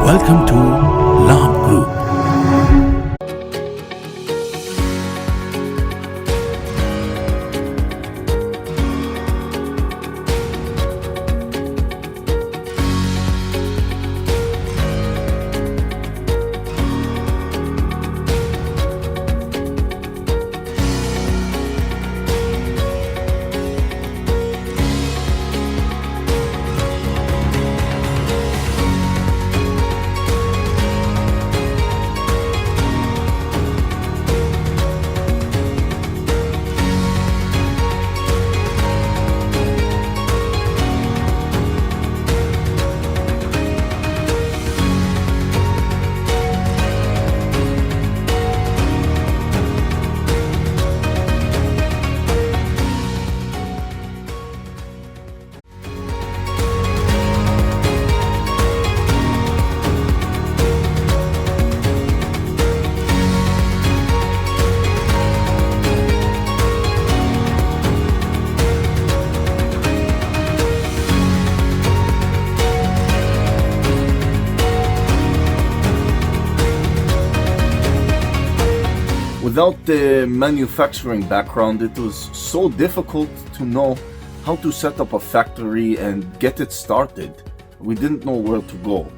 Welcome to Lab Group. Without the manufacturing background, it was so difficult to know how to set up a factory and get it started. We didn't know where to go.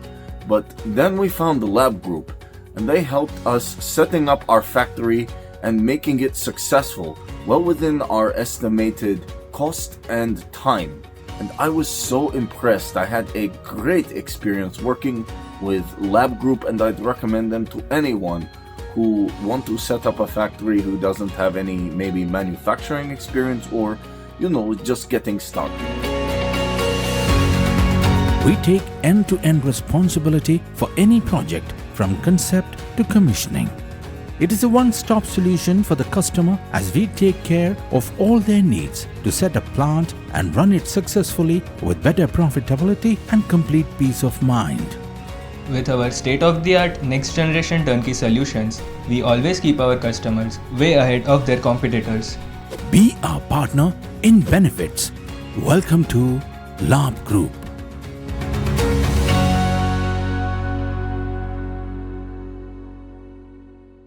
But then we found the Lab Group, and they helped us setting up our factory and making it successful, well within our estimated cost and time. And I was so impressed. I had a great experience working with Lab Group, and I'd recommend them to anyone who want to set up a factory who doesn't have any maybe manufacturing experience or, just getting started. We take end-to-end responsibility for any project from concept to commissioning. It is a one-stop solution for the customer as we take care of all their needs to set a plant and run it successfully with better profitability and complete peace of mind. With our state-of-the-art next-generation turnkey solutions, we always keep our customers way ahead of their competitors. Be our partner in benefits. Welcome to Lab Group.